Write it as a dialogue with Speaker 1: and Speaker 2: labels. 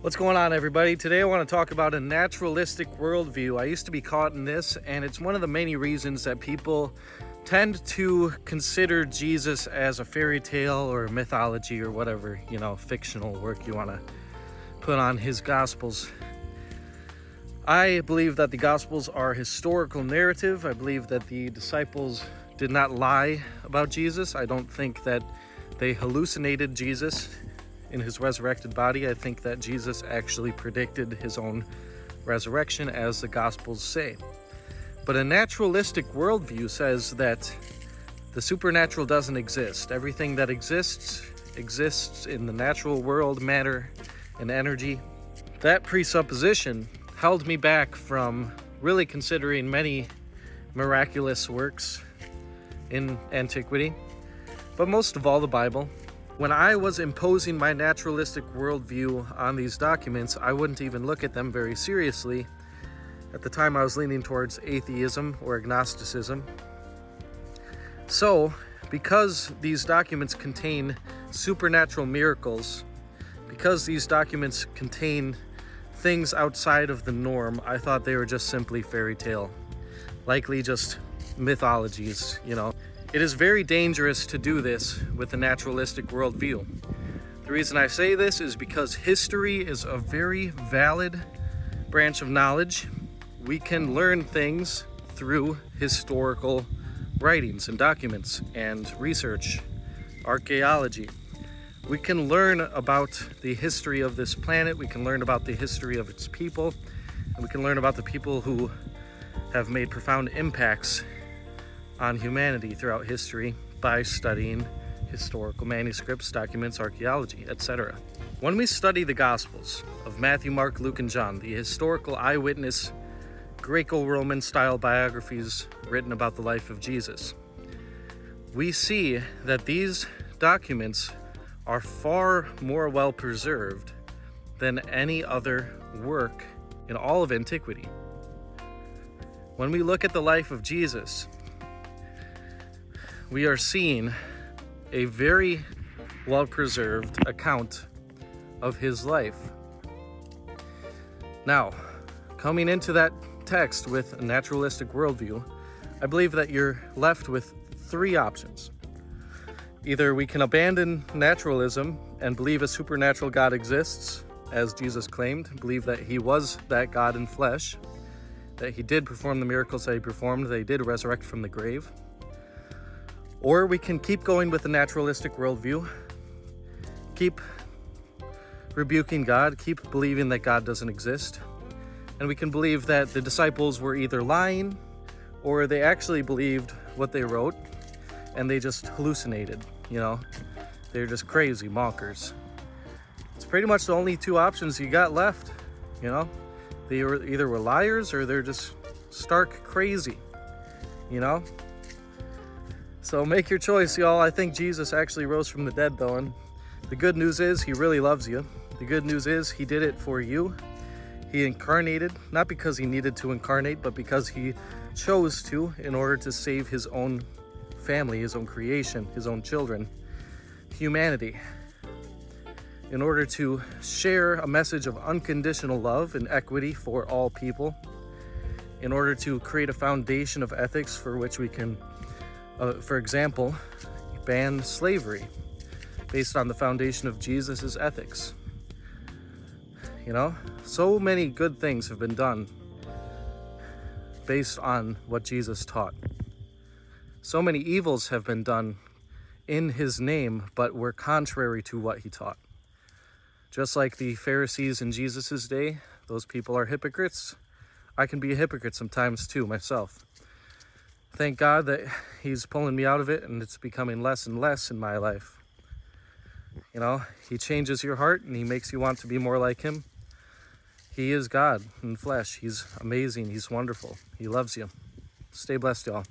Speaker 1: What's going on, everybody? Today I want to talk about a naturalistic worldview. I used to be caught in this, and it's one of the many reasons that people tend to consider Jesus as a fairy tale or mythology or whatever, fictional work you want to put on his Gospels. I believe that the Gospels are historical narrative. I believe that the disciples did not lie about Jesus. I don't think that they hallucinated Jesus in his resurrected body. I think that Jesus actually predicted his own resurrection, as the Gospels say. But a naturalistic worldview says that the supernatural doesn't exist. Everything that exists in the natural world, matter and energy. That presupposition held me back from really considering many miraculous works in antiquity, but most of all the Bible. When I was imposing my naturalistic worldview on these documents, I wouldn't even look at them very seriously. At the time, I was leaning towards atheism or agnosticism. So, because these documents contain supernatural miracles, because these documents contain things outside of the norm, I thought they were just simply fairy tale, likely just mythologies, It is very dangerous to do this with a naturalistic worldview. The reason I say this is because history is a very valid branch of knowledge. We can learn things through historical writings and documents and research, archaeology. We can learn about the history of this planet, we can learn about the history of its people, and we can learn about the people who have made profound impacts on humanity throughout history by studying historical manuscripts, documents, archaeology, etc. When we study the Gospels of Matthew, Mark, Luke, and John, the historical eyewitness Greco-Roman style biographies written about the life of Jesus, we see that these documents are far more well preserved than any other work in all of antiquity. When we look at the life of Jesus, we are seeing a very well-preserved account of his life. Now, coming into that text with a naturalistic worldview, I believe that you're left with three options. Either we can abandon naturalism and believe a supernatural God exists, as Jesus claimed, believe that he was that God in flesh, that he did perform the miracles that he performed, that he did resurrect from the grave. Or we can keep going with the naturalistic worldview, keep rebuking God, keep believing that God doesn't exist, and we can believe that the disciples were either lying or they actually believed what they wrote and they just hallucinated, They're just crazy mockers. It's pretty much the only two options you got left, They either were liars or they're just stark crazy, So make your choice, y'all. I think Jesus actually rose from the dead, though, and the good news is he really loves you. The good news is he did it for you. He incarnated, not because he needed to incarnate, but because he chose to in order to save his own family, his own creation, his own children, humanity. In order to share a message of unconditional love and equity for all people. In order to create a foundation of ethics for which we can for example, ban slavery based on the foundation of Jesus' ethics. So many good things have been done based on what Jesus taught. So many evils have been done in his name, but were contrary to what he taught. Just like the Pharisees in Jesus' day, those people are hypocrites. I can be a hypocrite sometimes too, myself. Thank God that he's pulling me out of it and it's becoming less and less in my life. He changes your heart and he makes you want to be more like him. He is God in flesh. He's amazing. He's wonderful. He loves you. Stay blessed, y'all.